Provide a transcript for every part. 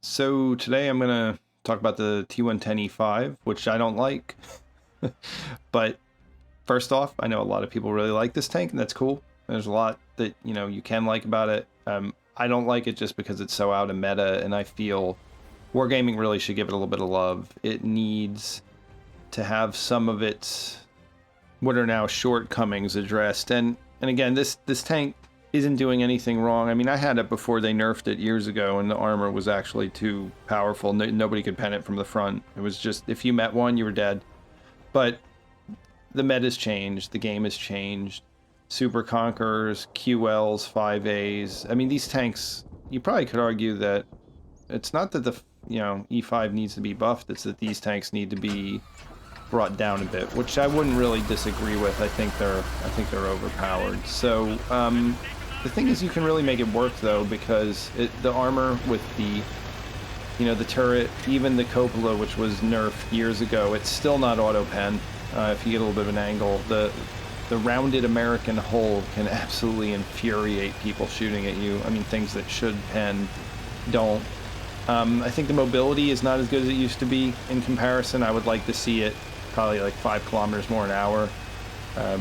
So today I'm going to talk about the T110E5, which I don't like. But first off, I know a lot of people really like this tank, and that's cool. There's a lot that, you can like about it. I don't like it just because it's so out of meta, and I feel Wargaming really should give it a little bit of love. It needs to have some of its what are now shortcomings addressed. And again, this tank isn't doing anything wrong. I mean, I had it before they nerfed it years ago, and the armor was actually too powerful. Nobody could pen it from the front. It was just, if you met one, you were dead. But the meta's changed. The game has changed. Super Conquerors, QLs, 5As. I mean, these tanks, you probably could argue that it's not that the, E5 needs to be buffed. It's that these tanks need to be brought down a bit, which I wouldn't really disagree with. I think they're overpowered. So the thing is, you can really make it work though, because the armor with the the turret, even the cupola, which was nerfed years ago, it's still not auto pen. If you get a little bit of an angle, the rounded American hull can absolutely infuriate people shooting at you. I mean, things that should pen don't. I think the mobility is not as good as it used to be in comparison. I would like to see it probably like 5 kilometers more an hour.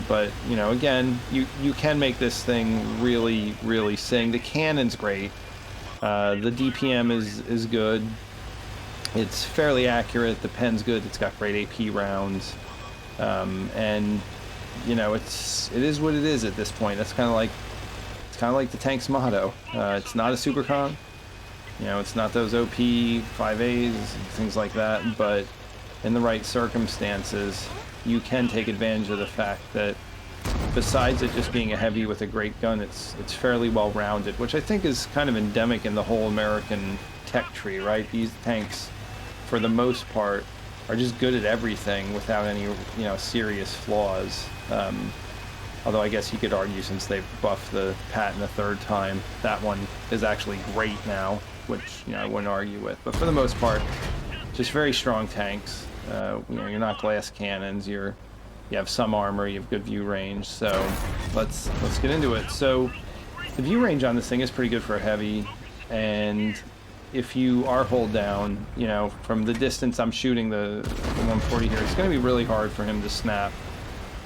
But, again, you can make this thing really, really sing. The cannon's great. The DPM is good. It's fairly accurate. The pen's good. It's got great AP rounds. And, it is what it is at this point. That's kind of like the tank's motto. It's not a supercon. It's not those OP 5As and things like that, but in the right circumstances, you can take advantage of the fact that besides it just being a heavy with a great gun, it's fairly well rounded, which I think is kind of endemic in the whole American tech tree, right? These tanks, for the most part, are just good at everything without any, serious flaws. Although I guess you could argue, since they've buffed the Patton a third time, that one is actually great now, which, I wouldn't argue with. But for the most part, just very strong tanks. You're not glass cannons. You have some armor. You have good view range. So let's get into it. So the view range on this thing is pretty good for a heavy, and if you are hold down, from the distance I'm shooting the 140 here, it's going to be really hard for him to snap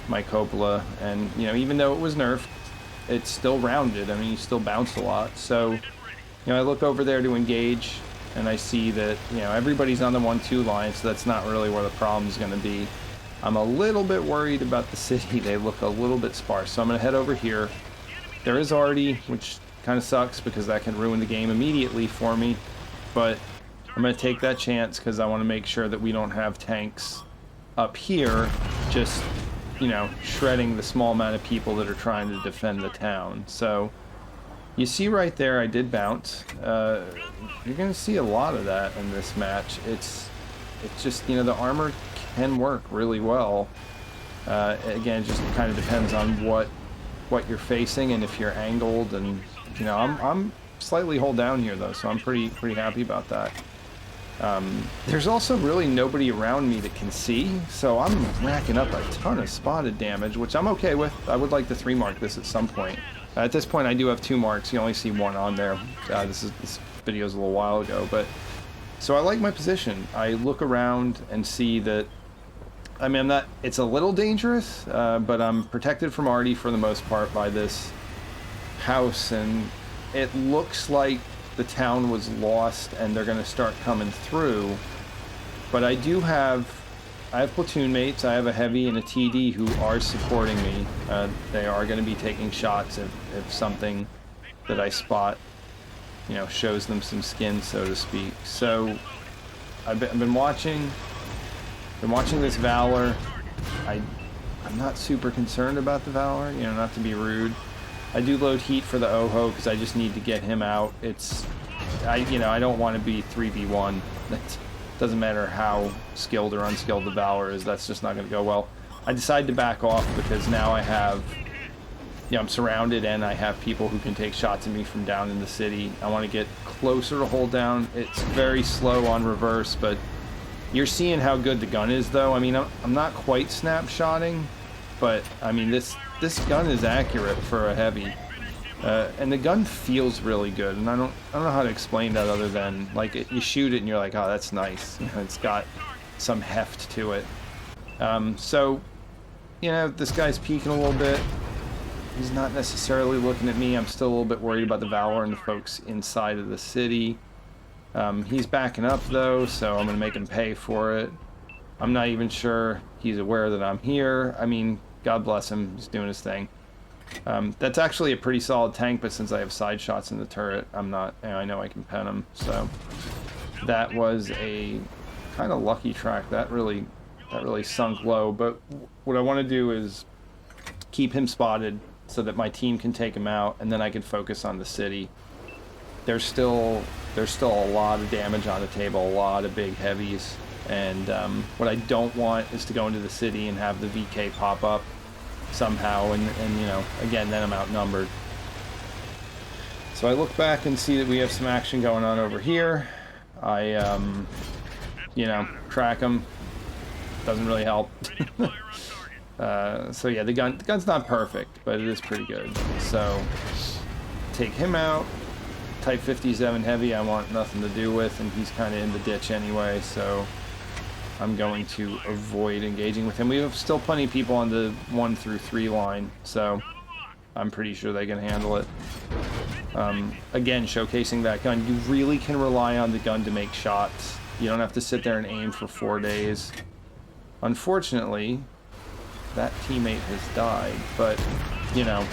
my cupola. And even though it was nerfed, it's still rounded. I mean, you still bounce a lot. So I look over there to engage, and I see that everybody's on the 1-2 line, so that's not really where the problem's going to be. I'm a little bit worried about the city. They look a little bit sparse, so I'm going to head over here. There is Artie, which kind of sucks because that can ruin the game immediately for me, but I'm going to take that chance because I want to make sure that we don't have tanks up here just shredding the small amount of people that are trying to defend the town. So you see right there, I did bounce. You're going to see a lot of that in this match. It's just, the armor can work really well. Again, it just kind of depends on what you're facing and if you're angled. And I'm slightly hold down here though, so I'm pretty happy about that. There's also really nobody around me that can see, so I'm racking up a ton of spotted damage, which I'm okay with. I would like to 3-mark this at some point. At this point, I do have 2 marks. You only see 1 on there. This video's a little while ago, but so I like my position. I look around and see that. I mean, it's a little dangerous, but I'm protected from Artie for the most part by this house, and it looks like the town was lost and they're going to start coming through. But I have platoon mates. I have a heavy and a TD who are supporting me. They are going to be taking shots if something that I spot, shows them some skin, so to speak. So I've been watching this Valor. I'm not super concerned about the Valor, not to be rude. I do load heat for the Oho because I just need to get him out. I don't want to be 3v1. That doesn't matter how skilled or unskilled the Valor is. That's just not going to go well. I decided to back off because now I have, I'm surrounded and I have people who can take shots at me from down in the city. I want to get closer to hold down. It's very slow on reverse, but you're seeing how good the gun is though. I mean, I'm not quite snapshotting, but I mean, this gun is accurate for a heavy. And the gun feels really good, and I don't know how to explain that other than like you shoot it and you're like, oh, that's nice. It's got some heft to it. So, you know, this guy's peeking a little bit. He's not necessarily looking at me. I'm still a little bit worried about the Valor and the folks inside of the city. He's backing up though, so I'm gonna make him pay for it. I'm not even sure he's aware that I'm here. I mean, God bless him, he's doing his thing. That's actually a pretty solid tank, but since I have side shots in the turret, I'm not, you know, I know I can pen him. So that was a kind of lucky track. That really sunk low. But what I want to do is keep him spotted so that my team can take him out, and then I can focus on the city. There's still a lot of damage on the table, a lot of big heavies, and what I don't want is to go into the city and have the VK pop up somehow, and you know, again, then I'm outnumbered. So I look back and see that we have some action going on over here. I you know, track him. Doesn't really help. So yeah, the gun's not perfect, but it is pretty good. So take him out. Type 57 heavy I want nothing to do with, and he's kind of in the ditch anyway, so I'm going to avoid engaging with him. We have still plenty of people on the 1 through 3 line, so I'm pretty sure they can handle it. Again, showcasing that gun. You really can rely on the gun to make shots. You don't have to sit there and aim for 4 days. Unfortunately, that teammate has died, but, you know,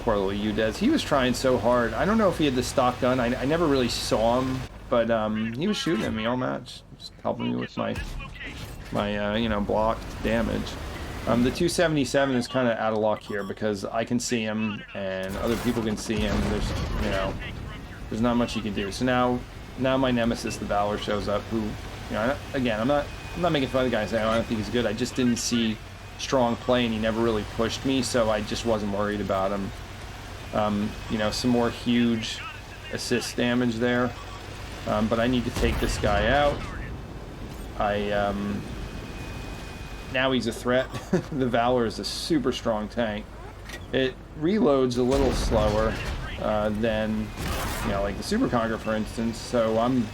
poor little Udez. He was trying so hard. I don't know if he had the stock gun. I never really saw him, but he was shooting at me all match, just helping me with my you know, blocked damage. The 277 is kind of out of luck here because I can see him and other people can see him. There's, you know, there's not much you can do. So now my nemesis, the Valor, shows up. Who, you know, again, I'm not making fun of the guy saying I don't think he's good. I just didn't see strong play, and he never really pushed me, so I just wasn't worried about him. You know, some more huge assist damage there, but I need to take this guy out. Now he's a threat. The Valor is a super strong tank. It reloads a little slower than, you know, like the Super Conqueror, for instance, so I'm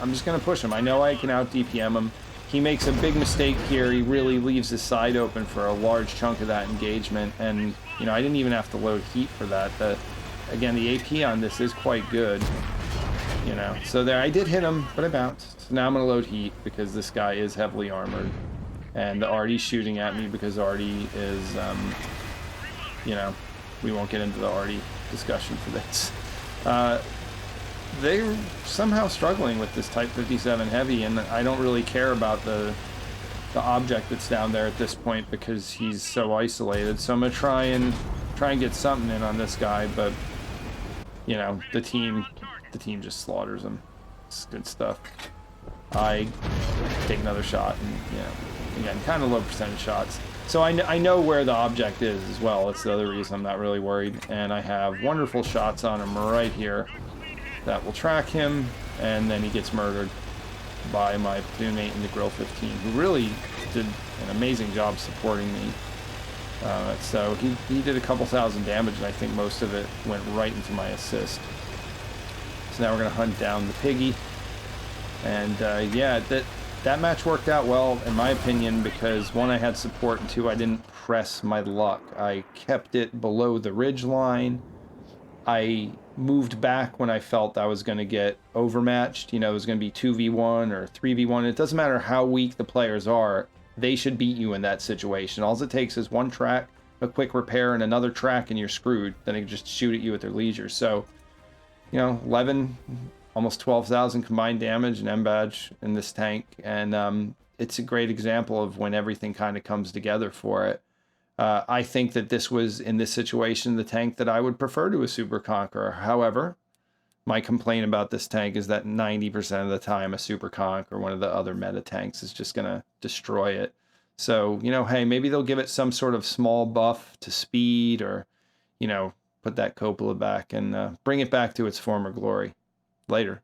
just gonna push him. I know I can out DPM him. He makes a big mistake here. He really leaves his side open for a large chunk of that engagement, and you know, I didn't even have to load heat for that. Again, the AP on this is quite good, you know. So there, I did hit him, but I bounced. So now I'm gonna load heat because this guy is heavily armored, and Artie's shooting at me because Artie is, you know, we won't get into the Artie discussion for this. They're somehow struggling with this Type 57 heavy, and I don't really care about the object that's down there at this point because he's so isolated. So I'm gonna try and get something in on this guy, but you know, the team just slaughters him. It's good stuff. I take another shot, and you know, again, kind of low percentage shots. So I know where the object is as well. That's the other reason I'm not really worried, and I have wonderful shots on him right here that will track him, and then he gets murdered by my platoon mate in the Grill 15, who really did an amazing job supporting me. So he did a couple thousand damage, and I think most of it went right into my assist. So now we're going to hunt down the piggy. And yeah, that match worked out well, in my opinion, because one, I had support, and two, I didn't press my luck. I kept it below the ridge line. I moved back when I felt I was going to get overmatched. You know, it was going to be 2v1 or 3v1. It doesn't matter how weak the players are. They should beat you in that situation. All it takes is one track, a quick repair, and another track, and you're screwed. Then they can just shoot at you at their leisure. So, you know, 11, almost 12,000 combined damage and M-Badge in this tank. And it's a great example of when everything kind of comes together for it. I think that this was, in this situation, the tank that I would prefer to a Super Conqueror. However, my complaint about this tank is that 90% of the time a Super Conch or one of the other meta tanks is just going to destroy it. So, you know, hey, maybe they'll give it some sort of small buff to speed, or, you know, put that cupola back and bring it back to its former glory. Later.